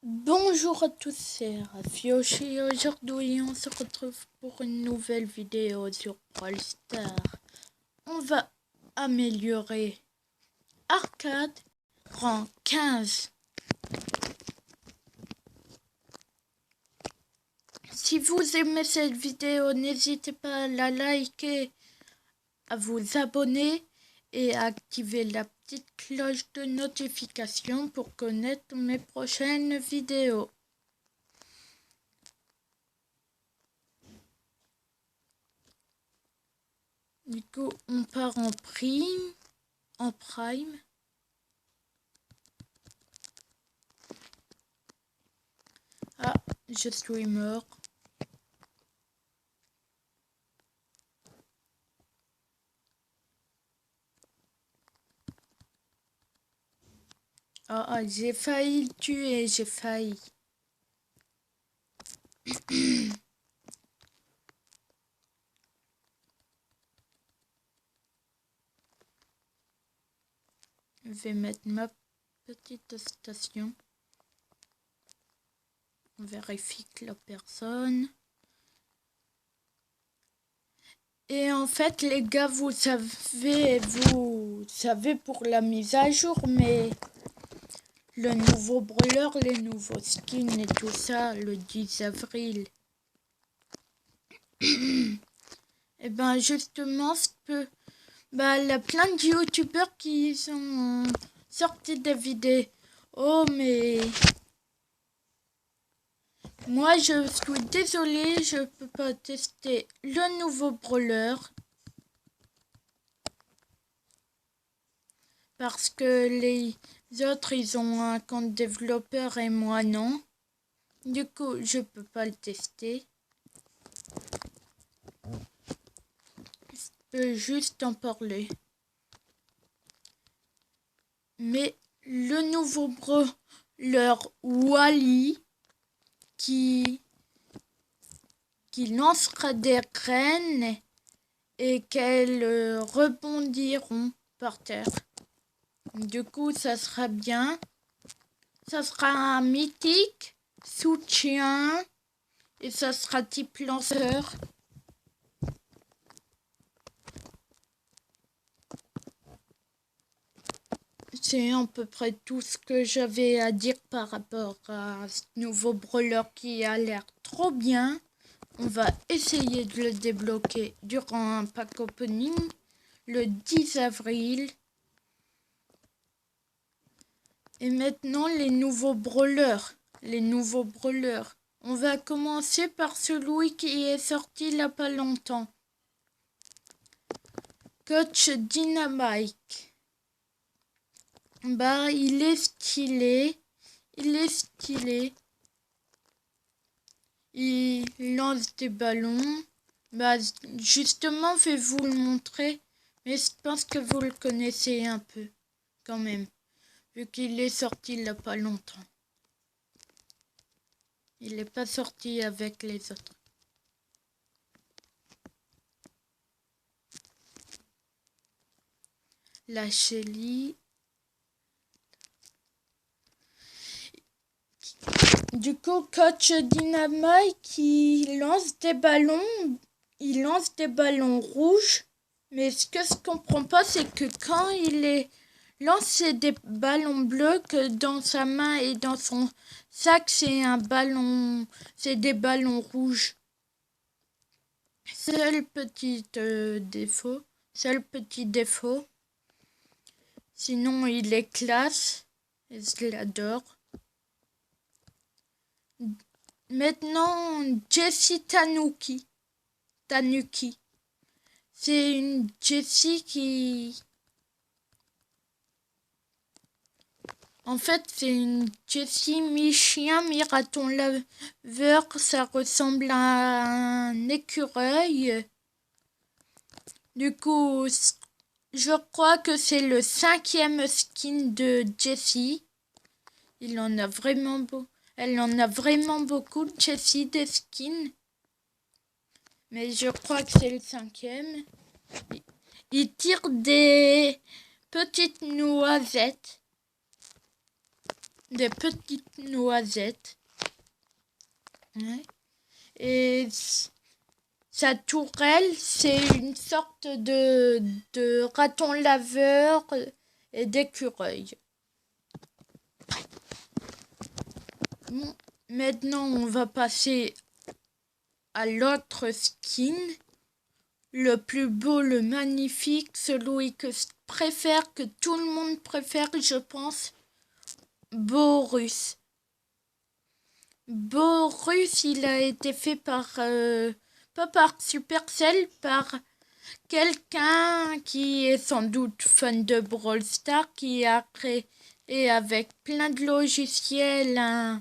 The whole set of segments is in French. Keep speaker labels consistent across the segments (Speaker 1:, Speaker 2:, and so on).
Speaker 1: Bonjour à tous, c'est Rafioshi. Aujourd'hui, on se retrouve pour une nouvelle vidéo sur Brawl Stars. On va améliorer Arcade rang 15. Si vous aimez cette vidéo, n'hésitez pas à la liker, à vous abonner et à activer la petite cloche de notification pour connaître mes prochaines vidéos. Du coup, on part en prime. Ah, je suis mort. Ah, j'ai failli le tuer, j'ai failli. Je vais mettre ma petite station. On vérifie que la personne. Et en fait, les gars, vous savez pour la mise à jour, mais le nouveau brawler, les nouveaux skins et tout ça, le 10 avril. Et ben justement, il y a plein de youtubeurs qui sont sortis des vidéos. Oh, mais moi, je suis désolée, je peux pas tester le nouveau brawler. Parce que les autres, ils ont un compte développeur et moi non. Du coup, je peux pas le tester. Je peux juste en parler. Mais le nouveau brawler Wally qui lancera des graines et qu'elles rebondiront par terre. Du coup, ça sera bien. Ça sera un mythique, soutien, et ça sera type lanceur. C'est à peu près tout ce que j'avais à dire par rapport à ce nouveau brawler qui a l'air trop bien. On va essayer de le débloquer durant un pack opening le 10 avril. Et maintenant, les nouveaux brawlers. On va commencer par celui qui est sorti il n'y a pas longtemps. Coach Dynamite. Il est stylé. Il lance des ballons. Justement, je vais vous le montrer. Mais je pense que vous le connaissez un peu, quand même. Vu qu'il est sorti il n'y a pas longtemps. Il n'est pas sorti avec les autres. La Shelly. Du coup, Coach Dynamite qui lance des ballons. Il lance des ballons rouges. Mais ce que je comprends pas, c'est que quand il lance des ballons bleus, que dans sa main et dans son sac, c'est des ballons rouges. Seul petit défaut. Sinon, il est classe. Et je l'adore. Maintenant, Jessie Tanuki. C'est une Jessie qui... En fait, c'est une Jessie mi-chien, mi-raton laveur. Ça ressemble à un écureuil. Du coup, je crois que c'est le 5e skin de Jessie. Elle en a vraiment beaucoup, Jessie, des skins. Mais je crois que c'est le 5e. Il tire des petites noisettes. des petites noisettes. Ouais. Et sa tourelle, c'est une sorte de raton laveur et d'écureuil. Bon, maintenant, on va passer à l'autre skin. Le plus beau, le magnifique, celui que je préfère, que tout le monde préfère, je pense, Borus. Borus, il a été fait par, pas par Supercell, par quelqu'un qui est sans doute fan de Brawl Stars, qui a créé avec plein de logiciels un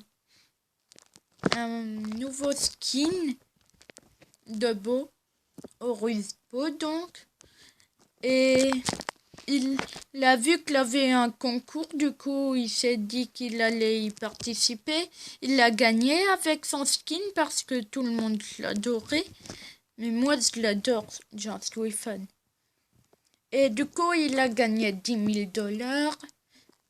Speaker 1: nouveau skin de Bo. Horus Bo donc, et il a vu qu'il avait un concours, du coup il s'est dit qu'il allait y participer. Il l'a gagné avec son skin parce que tout le monde l'adorait, mais moi je l'adore, j'en suis fan. Et du coup il a gagné 10 000 $,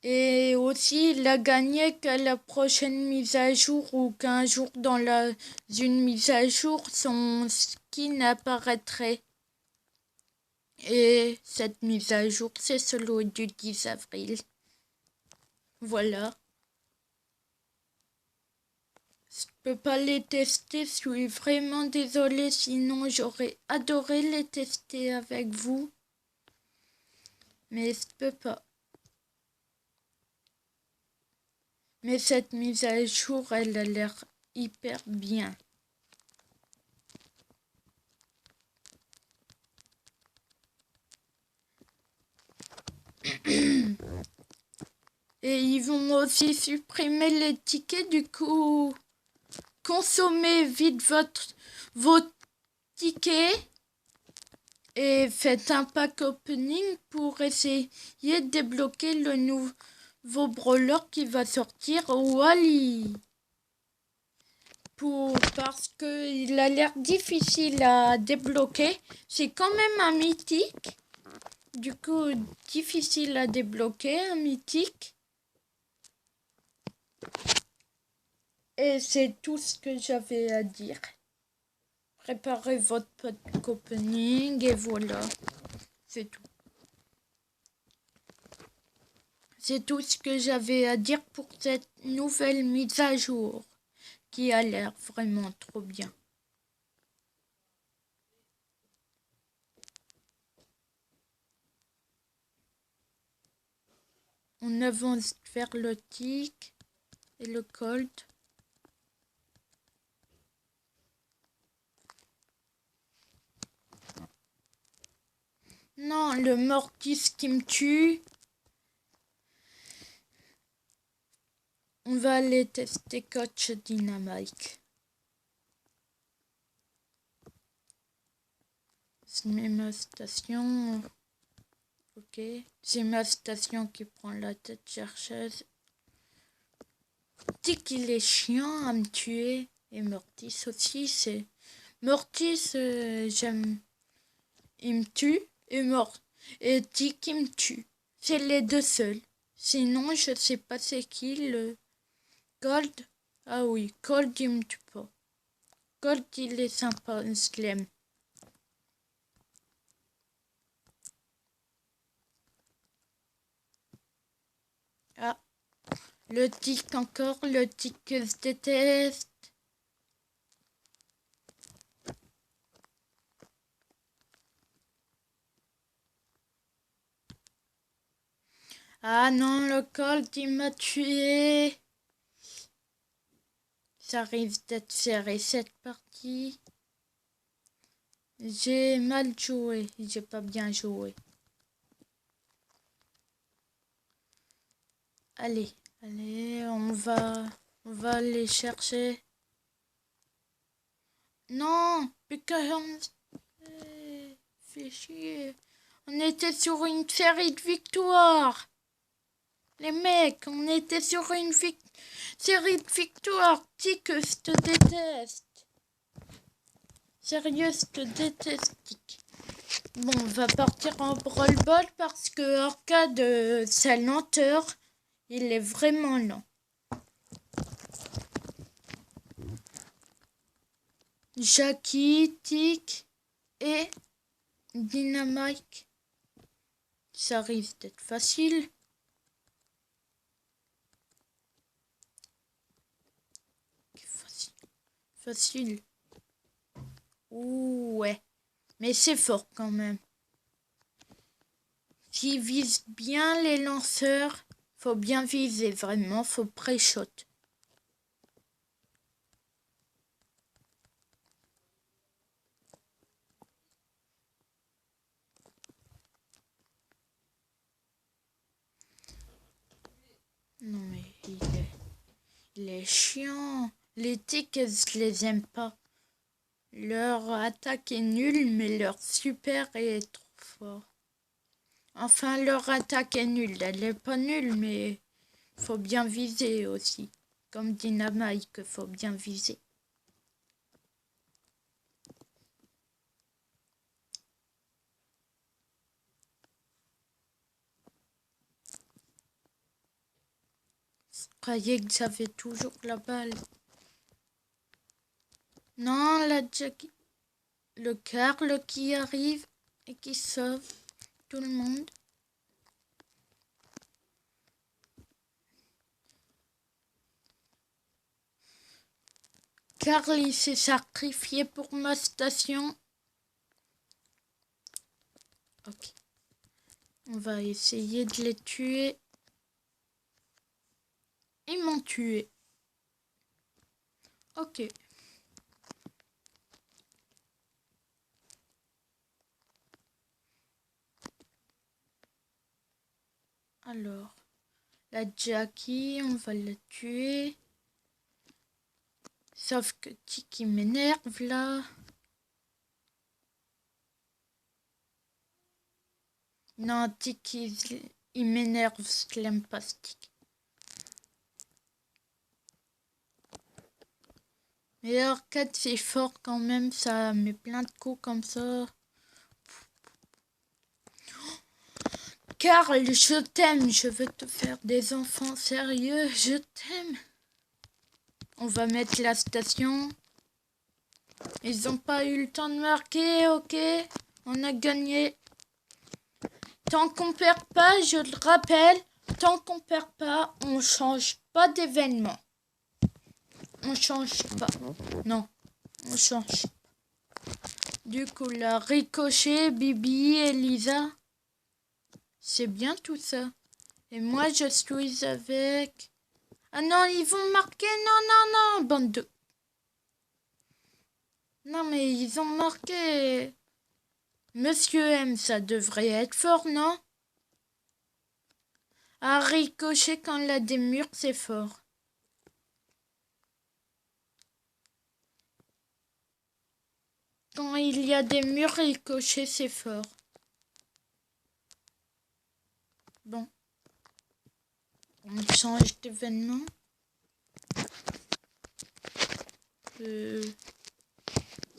Speaker 1: et aussi il a gagné qu'à la prochaine mise à jour ou qu'un jour dans une mise à jour son skin apparaîtrait. Et cette mise à jour, c'est celui du 10 avril. Voilà. Je peux pas les tester, je suis vraiment désolée, sinon j'aurais adoré les tester avec vous. Mais je peux pas. Mais cette mise à jour, elle a l'air hyper bien. Et ils vont aussi supprimer les tickets, du coup, consommez vite vos tickets et faites un pack opening pour essayer de débloquer le nouveau brawler qui va sortir, Wally. Parce qu'il a l'air difficile à débloquer. C'est quand même un mythique. Du coup, difficile à débloquer, un mythique. Et c'est tout ce que j'avais à dire. Préparez votre pack opening et voilà. C'est tout. C'est tout ce que j'avais à dire pour cette nouvelle mise à jour qui a l'air vraiment trop bien. On avance vers le tic et le colt. Non, le mortis qui me tue. On va aller tester Coach Dynamite. Je mets ma station. Ok. C'est ma station qui prend la tête chercheuse. Tic, il est chiant à me tuer. Et Mortis aussi, c'est... Mortis, j'aime... Il me tue. Et Tic, il me tue. C'est les deux seuls. Sinon, je sais pas c'est qui le... Gold. Ah oui, Gold, il me tue pas. Gold, il est sympa, je l'aime. Ah, le tic encore, le tic que je déteste. Ah non, le Colt, il m'a tué. Ça risque d'être serré cette partie. J'ai mal joué, j'ai pas bien joué. Allez, on va aller chercher. Non, fait chier. On était sur une série de victoires. Les mecs, on était sur une série de victoires. Tic, je te déteste. Sérieux, je te déteste, Tic. Bon, on va partir en Brawl Ball parce que Arcade, sa lenteur, il est vraiment lent. Jackie, Tic et Dynamite. Ça risque d'être facile. Facile. Ouh, ouais. Mais c'est fort quand même. S'ils visent bien les lanceurs, faut bien viser vraiment, faut pré-shot. Non mais il est chiant. Les tics, je les aime pas. Leur attaque est nulle, mais leur super est trop fort. Enfin, leur attaque est nulle. Elle est pas nulle, mais faut bien viser aussi. Comme Dynamite, faut bien viser. Je croyais que j'avais toujours la balle. Non, la Jackie. Le Carl qui arrive et qui sauve tout le monde. Carl, il s'est sacrifié pour ma station. Ok. On va essayer de les tuer. Ils m'ont tué. Ok. Alors, la Jackie, on va la tuer. Sauf que Tiki m'énerve là. Non, Tiki, il m'énerve, je l'aime pas ce Tiki. Mais Arcade, c'est fort quand même, ça met plein de coups comme ça. Carl, je t'aime, je veux te faire des enfants sérieux, je t'aime. On va mettre la station. Ils n'ont pas eu le temps de marquer, ok. On a gagné. Tant qu'on perd pas, je le rappelle, tant qu'on perd pas, on change pas d'événement. On change pas. Non, on change. Du coup, là, Ricochet, Bibi, Elisa. C'est bien tout ça. Et moi, je suis avec... Ah non, ils vont marquer. Non, non, non, bande de... Non, mais ils ont marqué. Monsieur M, ça devrait être fort, non? Ah, Ricochet, quand il a des murs, c'est fort. Quand il y a des murs, Ricochet, c'est fort. Bon. On change d'événement.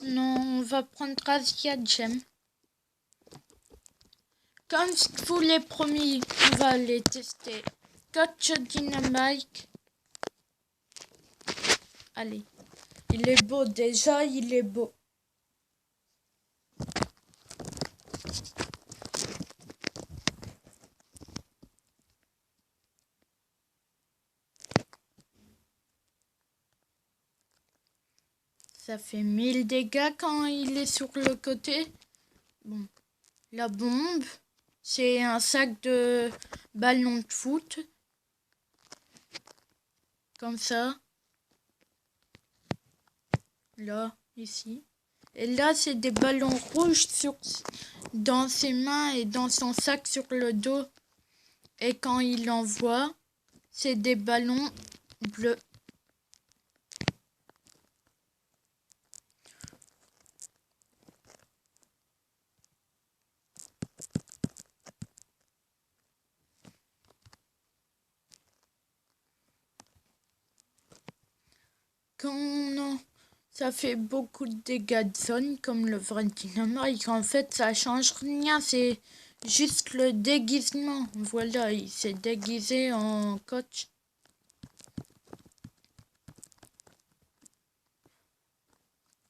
Speaker 1: Non, on va prendre Asia Gem. Comme je vous l'ai promis, on va aller tester Coach Dynamite. Allez. Il est beau déjà, il est beau. Ça fait 1000 dégâts quand il est sur le côté. Bon. La bombe, c'est un sac de ballon de foot. Comme ça. Là, ici. Et là, c'est des ballons rouges dans ses mains et dans son sac sur le dos. Et quand il envoie, c'est des ballons bleus. Quand ça fait beaucoup de dégâts de zone, comme le vrai Dynamite, en fait, ça change rien. C'est juste le déguisement. Voilà, il s'est déguisé en coach.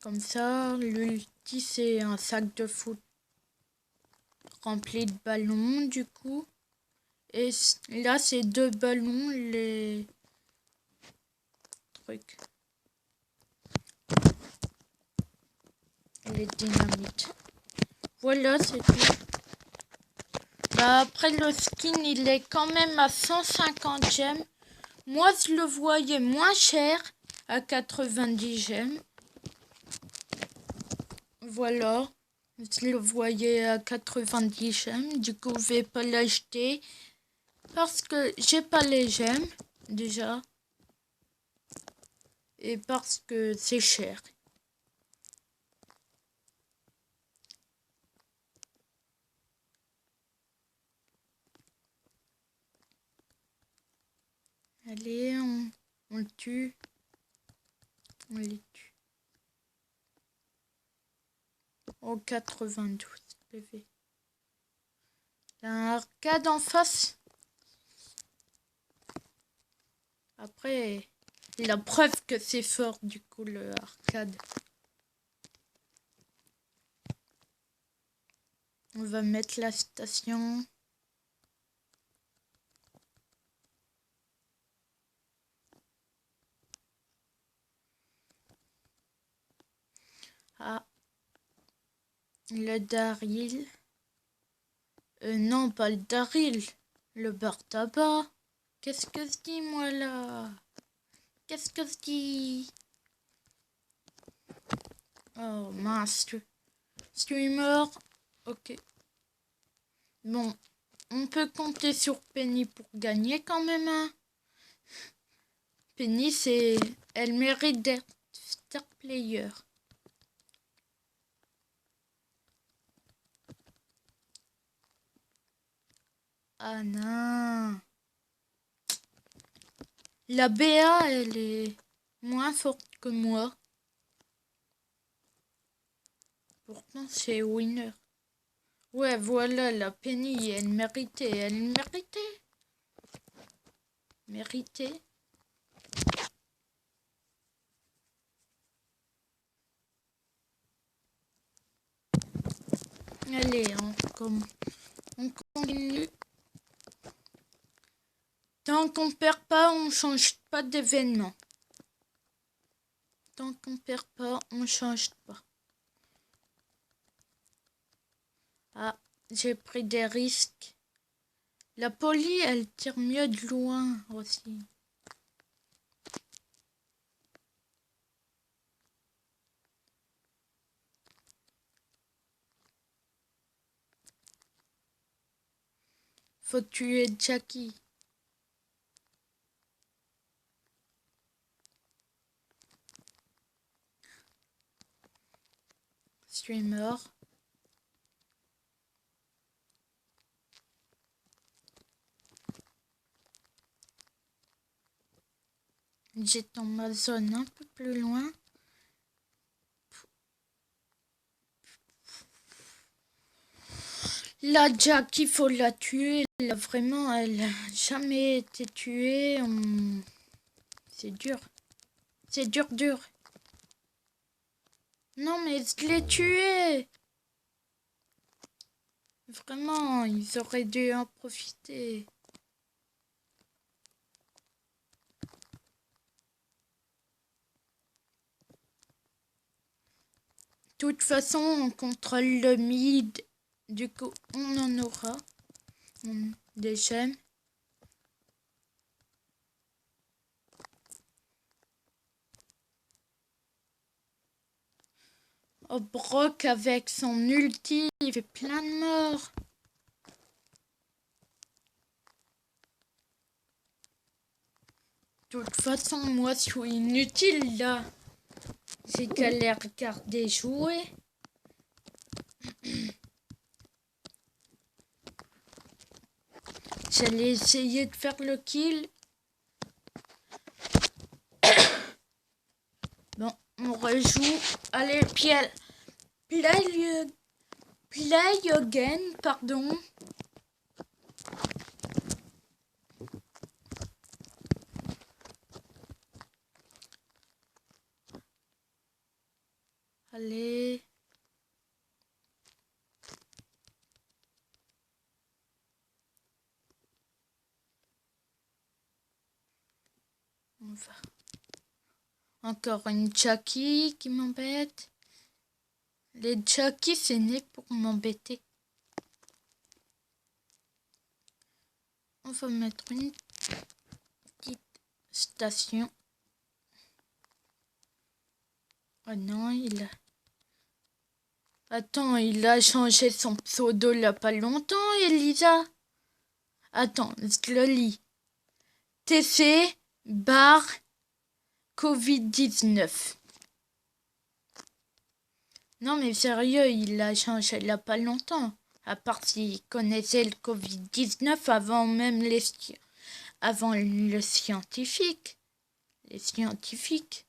Speaker 1: Comme ça, l'ulti c'est un sac de foot rempli de ballons du coup. Et là c'est 2 ballons, les trucs. Les dynamites. Voilà, c'est tout. Bah après le skin il est quand même à 150 gemmes. Moi je le voyais moins cher à 90 gemmes. Voilà. Je le voyais à 90 gemmes. Du coup je vais pas l'acheter. Parce que j'ai pas les gemmes déjà. Et parce que c'est cher. Allez, on le tue. On les tue. Oh, 92 PV. Il y a un arcade en face. Après, la preuve que c'est fort du coup le arcade. On va mettre la station. Ah, le Daryl. Non, pas le Daryl. Le bar tabac. Qu'est-ce que je dis moi là? Qu'est-ce que je dis? Oh mince. Je suis mort. Ok. Bon, on peut compter sur Penny pour gagner quand même. Hein. Penny, elle mérite d'être star player. Ah non. La BA, elle est moins forte que moi. Pourtant, c'est winner. Ouais, voilà, la Penny, elle méritait. Elle méritait. Méritait. Allez, on continue. Tant qu'on perd pas, on change pas d'événement. Tant qu'on perd pas, on change pas. Ah, j'ai pris des risques. La Polly, elle tire mieux de loin aussi. Faut tuer Jackie. Je suis mort. J'étais dans ma zone un peu plus loin. La Jack, il faut la tuer. Là, vraiment, elle n'a jamais été tuée. C'est dur. C'est dur, dur. Non, mais je l'ai tuée. Vraiment, ils auraient dû en profiter. De toute façon, on contrôle le mid. Du coup, on en aura des gemmes. Oh, Brock avec son ulti, il fait plein de morts. De toute façon, moi, je suis inutile là. J'ai qu'à les regarder jouer. J'allais essayer de faire le kill. Bon, on rejoue. Allez, play again, pardon. Allez. On va. Encore une Chucky qui m'embête. Les Chucky, c'est né pour m'embêter. On va mettre une petite station. Oh non, il a... Attends, il a changé son pseudo il n'y a pas longtemps, Elisa. Attends, je le lis. TC bar Covid-19. Non mais sérieux, il a changé il n'y a pas longtemps. À part s'il connaissait le Covid-19 avant même avant le scientifique. Les scientifiques.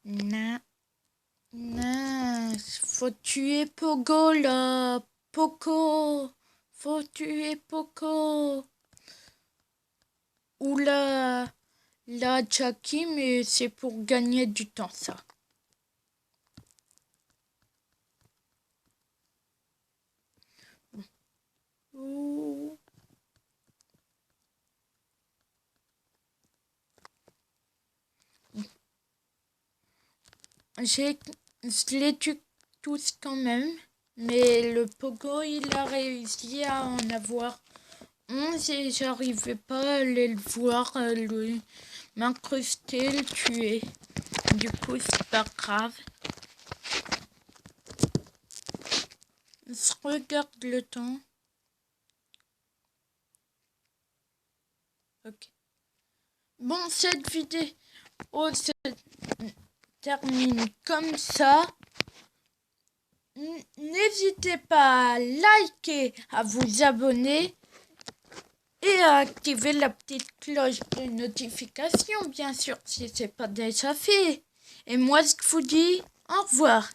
Speaker 1: Non. Non, faut tuer Pogo là. Poco. Faut tuer Poco. Oula. La Chucky, mais c'est pour gagner du temps, ça. Ouh. Je les tue tous quand même, mais le Pogo, il a réussi à en avoir 11 et j'arrivais pas à aller le voir, lui m'incruster, le tuer. Du coup, c'est pas grave. Je regarde le temps. Ok. Bon, cette vidéo se termine comme ça. N'hésitez pas à liker, à vous abonner et à activer la petite cloche de notification, bien sûr, si ce n'est pas déjà fait. Et moi, je vous dis au revoir.